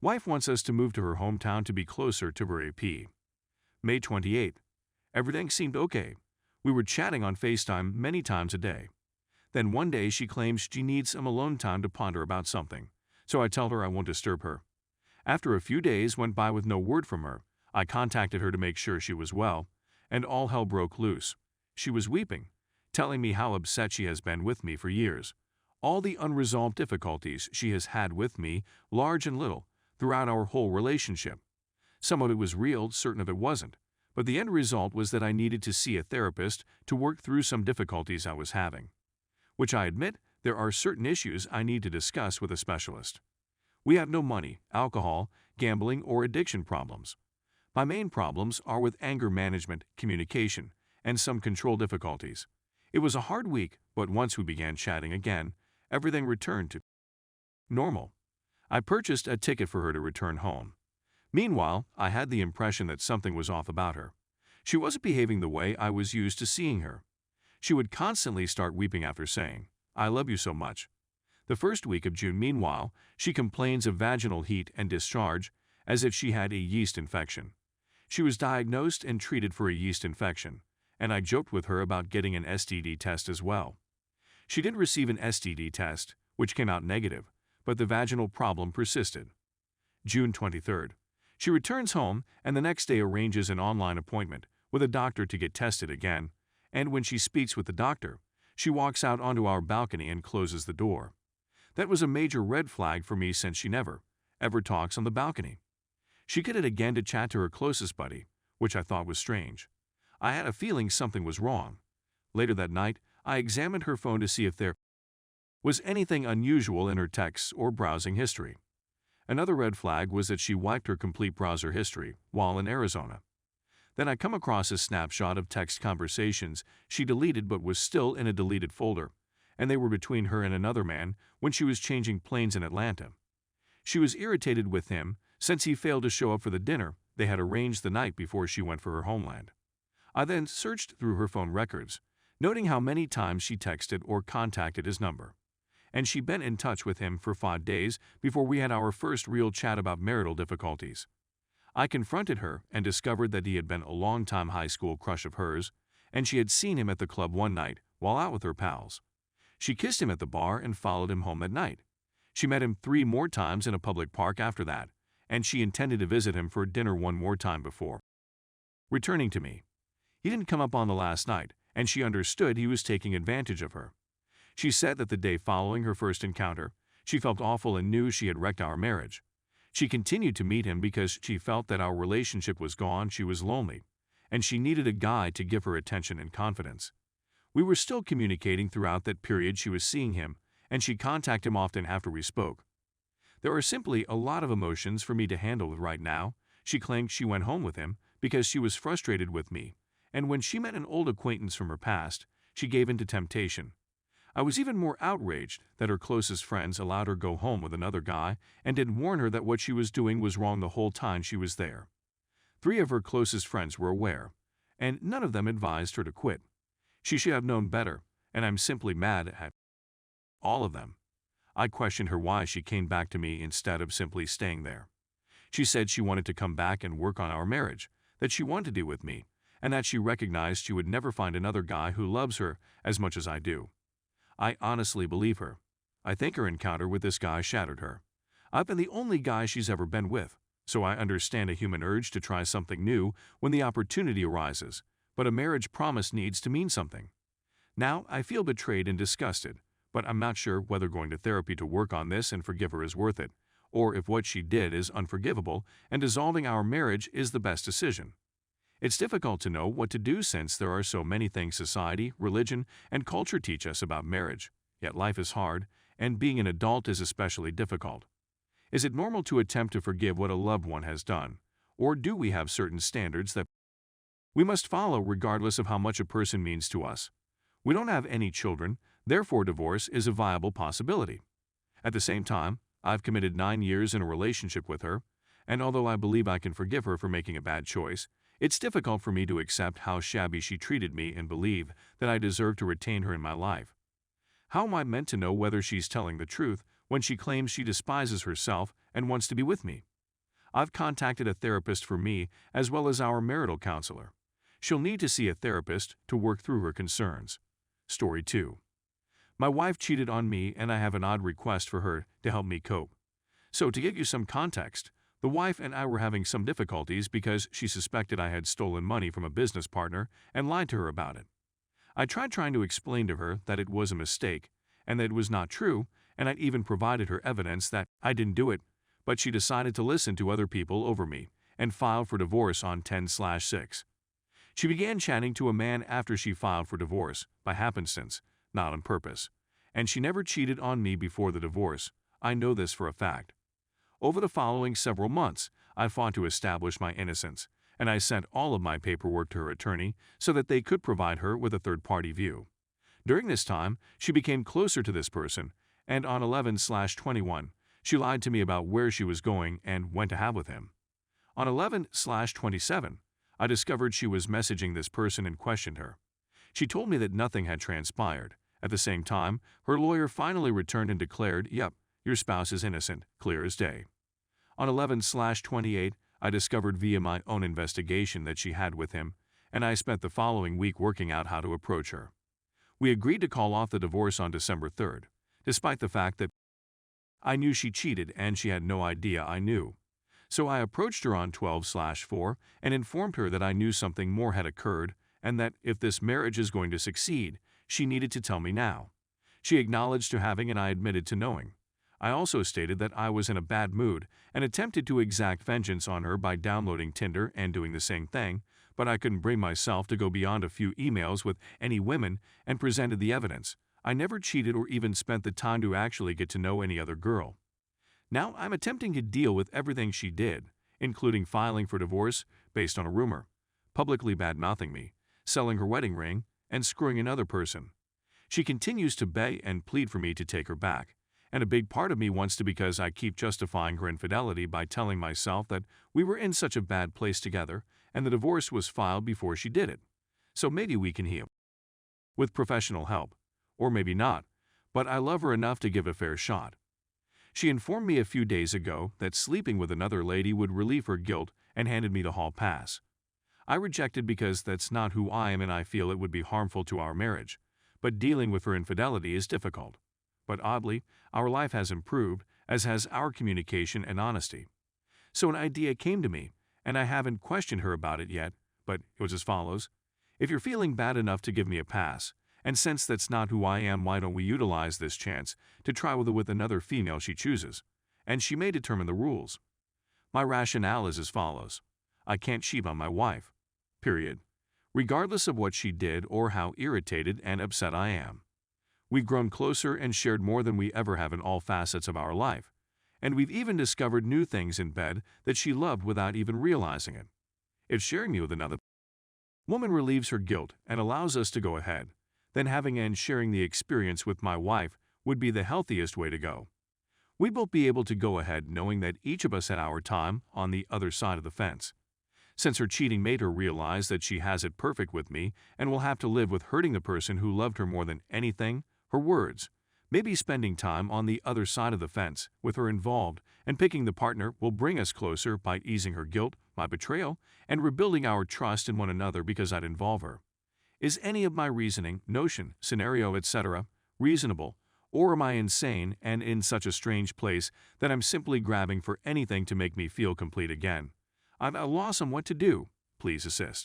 Wife wants us to move to her hometown to be closer to her AP. May 28th. Everything seemed okay. We were chatting on FaceTime many times a day. Then one day she claims she needs some alone time to ponder about something, so I tell her I won't disturb her. After a few days went by with no word from her, I contacted her to make sure she was well, and all hell broke loose. She was weeping, telling me how upset she has been with me for years. All the unresolved difficulties she has had with me, large and little, throughout our whole relationship. Some of it was real, certain of it wasn't, but the end result was that I needed to see a therapist to work through some difficulties I was having. Which I admit, there are certain issues I need to discuss with a specialist. We have no money, alcohol, gambling, or addiction problems. My main problems are with anger management, communication, and some control difficulties. It was a hard week, but once we began chatting again, everything returned to normal. I purchased a ticket for her to return home. Meanwhile, I had the impression that something was off about her. She wasn't behaving the way I was used to seeing her. She would constantly start weeping after saying, "I love you so much." The first week of June, meanwhile, she complains of vaginal heat and discharge, as if she had a yeast infection. She was diagnosed and treated for a yeast infection, and I joked with her about getting an STD test as well. She did receive an STD test, which came out negative, but the vaginal problem persisted. June 23rd. She returns home and the next day arranges an online appointment with a doctor to get tested again, and when she speaks with the doctor, she walks out onto our balcony and closes the door. That was a major red flag for me since she never, ever talks on the balcony. She did it again to chat to her closest buddy, which I thought was strange. I had a feeling something was wrong. Later that night, I examined her phone to see if there was anything unusual in her texts or browsing history. Another red flag was that she wiped her complete browser history while in Arizona. Then I come across a snapshot of text conversations she deleted but was still in a deleted folder, and they were between her and another man when she was changing planes in Atlanta. She was irritated with him since he failed to show up for the dinner they had arranged the night before she went for her homeland. I then searched through her phone records, noting how many times she texted or contacted his number. And she'd been in touch with him for 5 days before we had our first real chat about marital difficulties. I confronted her and discovered that he had been a long-time high school crush of hers, and she had seen him at the club one night while out with her pals. She kissed him at the bar and followed him home that night. She met him 3 more times in a public park after that, and she intended to visit him for dinner 1 more time before returning to me. He didn't come up on the last night, and she understood he was taking advantage of her. She said that the day following her first encounter, she felt awful and knew she had wrecked our marriage. She continued to meet him because she felt that our relationship was gone, she was lonely, and she needed a guy to give her attention and confidence. We were still communicating throughout that period she was seeing him, and she contacted him often after we spoke. There are simply a lot of emotions for me to handle right now. She claimed she went home with him because she was frustrated with me, and when she met an old acquaintance from her past, she gave in to temptation. I was even more outraged that her closest friends allowed her go home with another guy and didn't warn her that what she was doing was wrong the whole time she was there. 3 of her closest friends were aware, and none of them advised her to quit. She should have known better, and I'm simply mad at all of them. I questioned her why she came back to me instead of simply staying there. She said she wanted to come back and work on our marriage, that she wanted to be with me, and that she recognized she would never find another guy who loves her as much as I do. I honestly believe her. I think her encounter with this guy shattered her. I've been the only guy she's ever been with, so I understand a human urge to try something new when the opportunity arises, but a marriage promise needs to mean something. Now I feel betrayed and disgusted, but I'm not sure whether going to therapy to work on this and forgive her is worth it, or if what she did is unforgivable and dissolving our marriage is the best decision. It's difficult to know what to do since there are so many things society, religion, and culture teach us about marriage, yet life is hard, and being an adult is especially difficult. Is it normal to attempt to forgive what a loved one has done, or do we have certain standards that we must follow regardless of how much a person means to us? We don't have any children, therefore divorce is a viable possibility. At the same time, I've committed 9 years in a relationship with her, and although I believe I can forgive her for making a bad choice, it's difficult for me to accept how shabby she treated me and believe that I deserve to retain her in my life. How am I meant to know whether she's telling the truth when she claims she despises herself and wants to be with me? I've contacted a therapist for me as well as our marital counselor. She'll need to see a therapist to work through her concerns. Story 2. My wife cheated on me and I have an odd request for her to help me cope. So to give you some context, the wife and I were having some difficulties because she suspected I had stolen money from a business partner and lied to her about it. I tried trying to explain to her that it was a mistake and that it was not true, and I'd even provided her evidence that I didn't do it, but she decided to listen to other people over me and filed for divorce on 10/6. She began chatting to a man after she filed for divorce, by happenstance, not on purpose, and she never cheated on me before the divorce. I know this for a fact. Over the following several months, I fought to establish my innocence, and I sent all of my paperwork to her attorney so that they could provide her with a third-party view. During this time, she became closer to this person, and on 11/21, she lied to me about where she was going and went to have with him. On 11/27, I discovered she was messaging this person and questioned her. She told me that nothing had transpired. At the same time, her lawyer finally returned and declared, "Yep, your spouse is innocent, clear as day." On 11/28, I discovered via my own investigation that she had with him, and I spent the following week working out how to approach her. We agreed to call off the divorce on December 3rd, despite the fact that I knew she cheated and she had no idea I knew. So I approached her on 12/4 and informed her that I knew something more had occurred and that if this marriage is going to succeed, she needed to tell me now. She acknowledged to having and I admitted to knowing. I also stated that I was in a bad mood and attempted to exact vengeance on her by downloading Tinder and doing the same thing, but I couldn't bring myself to go beyond a few emails with any women and presented the evidence. I never cheated or even spent the time to actually get to know any other girl. Now I'm attempting to deal with everything she did, including filing for divorce based on a rumor, publicly bad-mouthing me, selling her wedding ring, and screwing another person. She continues to beg and plead for me to take her back, and a big part of me wants to because I keep justifying her infidelity by telling myself that we were in such a bad place together and the divorce was filed before she did it. So maybe we can heal. With professional help. Or maybe not, but I love her enough to give a fair shot. She informed me a few days ago that sleeping with another lady would relieve her guilt and handed me the hall pass. I rejected because that's not who I am and I feel it would be harmful to our marriage, but dealing with her infidelity is difficult. But oddly, our life has improved, as has our communication and honesty. So an idea came to me, and I haven't questioned her about it yet, but it was as follows. If you're feeling bad enough to give me a pass, and since that's not who I am, why don't we utilize this chance to try with another female she chooses, and she may determine the rules. My rationale is as follows. I can't cheat on my wife. Period. Regardless of what she did or how irritated and upset I am. We've grown closer and shared more than we ever have in all facets of our life, and we've even discovered new things in bed that she loved without even realizing it. If sharing me with another woman relieves her guilt and allows us to go ahead, then having and sharing the experience with my wife would be the healthiest way to go. We'd both be able to go ahead knowing that each of us had our time on the other side of the fence. Since her cheating made her realize that she has it perfect with me and will have to live with hurting the person who loved her more than anything, her words, maybe spending time on the other side of the fence with her involved and picking the partner will bring us closer by easing her guilt, my betrayal, and rebuilding our trust in one another because I'd involve her. Is any of my reasoning, notion, scenario, etc. reasonable, or am I insane and in such a strange place that I'm simply grabbing for anything to make me feel complete again? I'm at a loss on what to do. Please assist.